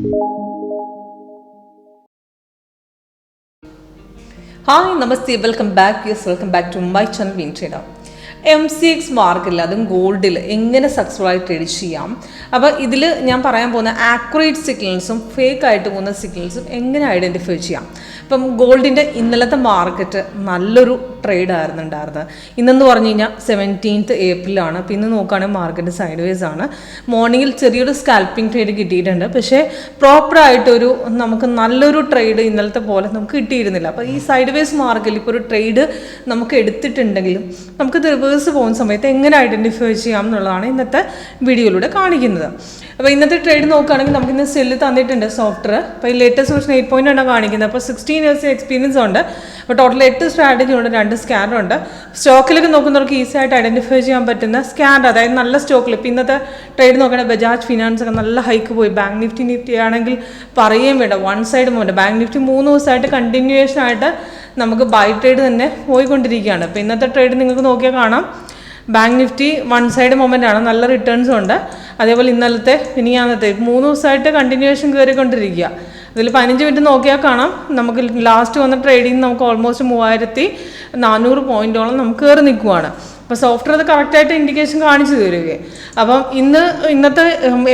Hi, Namaste, welcome back. Yes, welcome back to my channel, Vintrader. MCX മാർക്കിൽ അതും ഗോൾഡിൽ എങ്ങനെ successful ആയി trade ചെയ്യാം. അപ്പോൾ ഇതിൽ ഞാൻ പറയാൻ പോകുന്ന ആക്യുറേറ്റ് സിഗ്നൽസും ഫേക്ക് ആയിട്ട് പോകുന്ന സിഗ്നൽസും എങ്ങനെ ഐഡൻറ്റിഫൈ ചെയ്യാം. ഇപ്പം ഗോൾഡിൻ്റെ ഇന്നലത്തെ മാർക്കറ്റ് നല്ലൊരു ട്രേഡ് ആയിരുന്നുണ്ടായിരുന്നത്. ഇന്നെന്ന് പറഞ്ഞു കഴിഞ്ഞാൽ 17th ഏപ്രിലാണ്. അപ്പോൾ ഇന്ന് നോക്കുകയാണെങ്കിൽ മാർക്കറ്റ് സൈഡ് വേസ് ആണ്. മോർണിംഗിൽ ചെറിയൊരു സ്കാൽപ്പിംഗ് ട്രേഡ് കിട്ടിയിട്ടുണ്ട്. പക്ഷേ പ്രോപ്പറായിട്ടൊരു നമുക്ക് നല്ലൊരു ട്രേഡ് ഇന്നലത്തെ പോലെ നമുക്ക് കിട്ടിയിരുന്നില്ല. അപ്പോൾ ഈ സൈഡ് വേസ് മാർക്കറ്റിൽ ഇപ്പോൾ ഒരു ട്രേഡ് നമുക്ക് എടുത്തിട്ടുണ്ടെങ്കിലും നമുക്ക് റിവേഴ്സ് പോകുന്ന സമയത്ത് എങ്ങനെ ഐഡൻറ്റിഫൈ ചെയ്യാം എന്നുള്ളതാണ് ഇന്നത്തെ വീഡിയോയിലൂടെ കാണിക്കുന്നത്. അപ്പോൾ ഇന്നത്തെ ട്രേഡ് നോക്കുകയാണെങ്കിൽ നമുക്കിന്ന് സെല്ല് തന്നിട്ടുണ്ട് സോഫ്റ്റ്വെയർ. അപ്പോൾ ഈ ലേറ്റസ്റ്റ് വേർഷൻ 8.0 ആണ് കാണിക്കുന്നത്. അപ്പോൾ 16 years എക്സ്പീരിയൻസ് ഉണ്ട്. അപ്പോൾ ടോട്ടൽ 8 സ്ട്രാറ്റജി ഉണ്ട്, 2 സ്കാനറുണ്ട്. സ്റ്റോക്കിലൊക്കെ നോക്കുന്നവർക്ക് ഈസി ആയിട്ട് ഐഡൻറ്റിഫൈ ചെയ്യാൻ പറ്റുന്ന സ്കാനർ, അതായത് നല്ല സ്റ്റോക്കിൽ. ഇപ്പോൾ ഇന്നത്തെ ട്രേഡ് നോക്കുകയാണെങ്കിൽ ബജാജ് ഫിനാൻസ് ഒക്കെ നല്ല ഹൈക്ക് പോയി. ബാങ്ക് നിഫ്റ്റി ആണെങ്കിൽ പറയുകയും വേണ്ട, one side movement. Bank Nifty 3 ദിവസമായിട്ട് കണ്ടിന്യൂവേഷൻ ആയിട്ട് നമുക്ക് ബൈ ട്രേഡ് തന്നെ പോയിക്കൊണ്ടിരിക്കുകയാണ്. അപ്പോൾ ഇന്നത്തെ ട്രേഡ് നിങ്ങൾക്ക് നോക്കിയാൽ കാണാം, bank Nifty one side moment ആണ്, നല്ല റിട്ടേൺസും ഉണ്ട്. അതേപോലെ ഇന്നലത്തെ മിനിഞ്ഞാന്നത്തെ 3 ദിവസമായിട്ട് കണ്ടിന്യൂവേഷൻ കയറിക്കൊണ്ടിരിക്കുക. അതിൽ 15 മിനിറ്റ് നോക്കിയാൽ കാണാം, നമുക്ക് ലാസ്റ്റ് വന്ന ട്രേഡിങ് നമുക്ക് ഓൾമോസ്റ്റ് 3400 പോയിൻറ്റോളം നമുക്ക് കയറി നിൽക്കുവാണ്. അപ്പോൾ സോഫ്റ്റ്വെയർ അത് കറക്റ്റായിട്ട് ഇൻഡിക്കേഷൻ കാണിച്ചു തരികയെ. അപ്പം ഇന്നത്തെ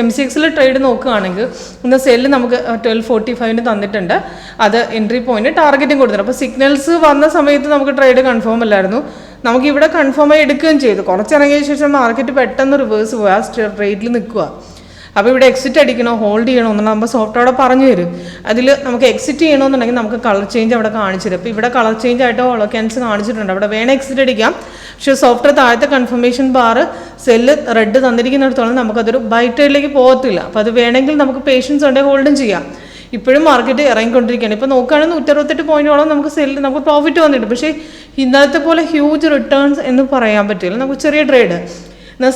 MCXൽ ട്രേഡ് നോക്കുകയാണെങ്കിൽ ഇന്ന് സെല്ല് നമുക്ക് 1245 തന്നിട്ടുണ്ട്. അത് എൻട്രി പോയിന്റ് ടാർഗറ്റും കൊടുത്തിട്ടുണ്ട്. അപ്പോൾ സിഗ്നൽസ് വന്ന സമയത്ത് നമുക്ക് ട്രേഡ് കൺഫേം അല്ലായിരുന്നു. നമുക്കിവിടെ കൺഫേം ആയി എടുക്കുകയും ചെയ്തു. കുറച്ചിറങ്ങിയ ശേഷം മാർക്കറ്റ് പെട്ടെന്ന് റിവേഴ്സ് പോയി ആ റേറ്റിൽ നിൽക്കുക. അപ്പോൾ ഇവിടെ എക്സിറ്റ് അടിക്കണോ ഹോൾഡ് ചെയ്യണോ എന്നുള്ള നമ്മൾ സോഫ്റ്റ്വെയർ അവിടെ പറഞ്ഞു തരും. അതിൽ നമുക്ക് എക്സിറ്റ് ചെയ്യണമെന്നുണ്ടെങ്കിൽ നമുക്ക് കളർ ചേഞ്ച് അവിടെ കാണിച്ചു തരും. അപ്പോൾ ഇവിടെ കളർ ചേഞ്ച് ആയിട്ട് ഹോളോക്യാൻസ് കാണിച്ചിട്ടുണ്ട്. അവിടെ വേണേൽ എക്സിറ്റ് അടിക്കാം. പക്ഷേ സോഫ്റ്റ്വെയർ താഴത്തെ കൺഫർമേഷൻ ബാർ സെല്ല് റെഡ് തന്നിരിക്കുന്നിടത്തോളം നമുക്കതൊരു ബൈ ട്രേഡിലേക്ക് പോകത്തില്ല. അപ്പോൾ അത് വേണമെങ്കിൽ നമുക്ക് പേഷ്യൻസ് ഉണ്ടെങ്കിൽ ഹോൾഡും ചെയ്യാം. ഇപ്പോഴും മാർക്കറ്റ് ഇറങ്ങിക്കൊണ്ടിരിക്കുകയാണ്. ഇപ്പോൾ നോക്കുകയാണെങ്കിൽ 168 പോയിന്റോളം നമുക്ക് നമുക്ക് പ്രോഫിറ്റ് വന്നിട്ടുണ്ട്. പക്ഷേ ഇന്നലത്തെ പോലെ ഹ്യൂജ് റിട്ടേൺസ് എന്ന് പറയാൻ പറ്റില്ല. നമുക്ക് ചെറിയ ട്രേഡ്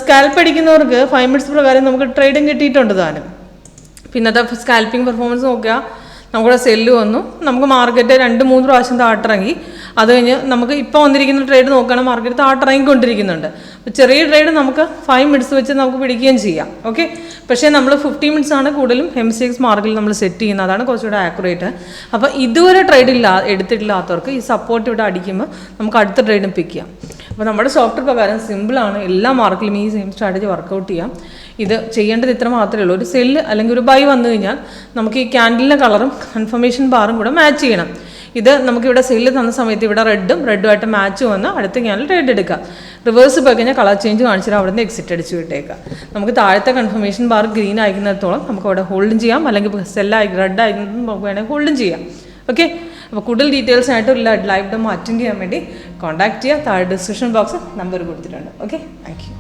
സ്കാൽപ്പ് അടിക്കുന്നവർക്ക് 5 മിനിറ്റ്സ് പ്രകാരം നമുക്ക് ട്രേഡും കിട്ടിയിട്ടുണ്ട് താനും. പിന്നത്തെ സ്കാൽപ്പിംഗ് പെർഫോമൻസ് നോക്കിയാൽ നമ്മുടെ സെല്ല് വന്നു, നമുക്ക് മാർക്കറ്റ് 2-3 പ്രാവശ്യം താട്ടിറങ്ങി. അത് കഴിഞ്ഞ് നമുക്ക് ഇപ്പോൾ വന്നിരിക്കുന്ന ട്രേഡ് നോക്കുകയാണെങ്കിൽ മാർക്കറ്റ് താട്ടിറങ്ങിക്കൊണ്ടിരിക്കുന്നുണ്ട്. അപ്പോൾ ചെറിയ ട്രേഡ് നമുക്ക് 5 മിനിറ്റ്സ് വെച്ച് നമുക്ക് പിടിക്കുകയും ചെയ്യാം. ഓക്കെ, പക്ഷേ നമ്മൾ 50 മിനിറ്റ്സ് ആണ് കൂടുതലും MCX മാർക്കറ്റിൽ നമ്മൾ സെറ്റ് ചെയ്യുന്നത്. അതാണ് കുറച്ചുകൂടെ ആക്യുറേറ്റ്. അപ്പോൾ ഇതുവരെ ട്രേഡ് എടുത്തിട്ടില്ലാത്തവർക്ക് ഈ സപ്പോർട്ട് ഇവിടെ അടിക്കുമ്പോൾ നമുക്ക് അടുത്ത ട്രേഡും പിക്ക് ചെയ്യാം. അപ്പോൾ നമ്മുടെ സോഫ്റ്റ്വെയർ പ്രകാരം സിമ്പിളാണ്, എല്ലാ മാർക്കറ്റിലും ഈ സെയിം സ്ട്രാറ്റജി വർക്കൗട്ട് ചെയ്യാം. ഇത് ചെയ്യേണ്ടത് ഇത്ര മാത്രമേ ഉള്ളൂ. ഒരു സെല്ല് അല്ലെങ്കിൽ ഒരു ബൈ വന്നു കഴിഞ്ഞാൽ നമുക്ക് ഈ ക്യാൻഡിലിൻ്റെ കളറും കൺഫർമേഷൻ ബാറും കൂടെ മാച്ച് ചെയ്യണം. ഇത് നമുക്കിവിടെ സെല്ല് തന്ന സമയത്ത് ഇവിടെ റെഡുമായിട്ട് മാച്ച് വന്ന് അടുത്ത ക്യാൻഡിൽ ട്രേഡ് എടുക്കാം. റിവേഴ്സ് പോയി കഴിഞ്ഞാൽ കളർ ചേഞ്ച് കാണിച്ചിട്ട് അവിടെ നിന്ന് എക്സിറ്റ് അടിച്ച് വിട്ടേക്കാം. നമുക്ക് താഴത്തെ കൺഫർമേഷൻ ബാർ ഗ്രീൻ ആയിരിക്കുന്നിടത്തോളം നമുക്ക് അവിടെ ഹോൾഡും ചെയ്യാം, അല്ലെങ്കിൽ റെഡ് ആയിരിക്കുന്നത് നമുക്ക് വേണമെങ്കിൽ ഹോൾഡും ചെയ്യാം. ഓക്കെ, അപ്പോൾ കൂടുതൽ ഡീറ്റെയിൽസിനായിട്ട് ലൈവ് ഡെമോ അറ്റൻഡ് ചെയ്യാൻ വേണ്ടി കോൺടാക്ട് ചെയ്യുക. താഴെ ഡിസ്ക്രിപ്ഷൻ ബോക്സ് നമ്പർ കൊടുത്തിട്ടുണ്ട്. Okay, thank you.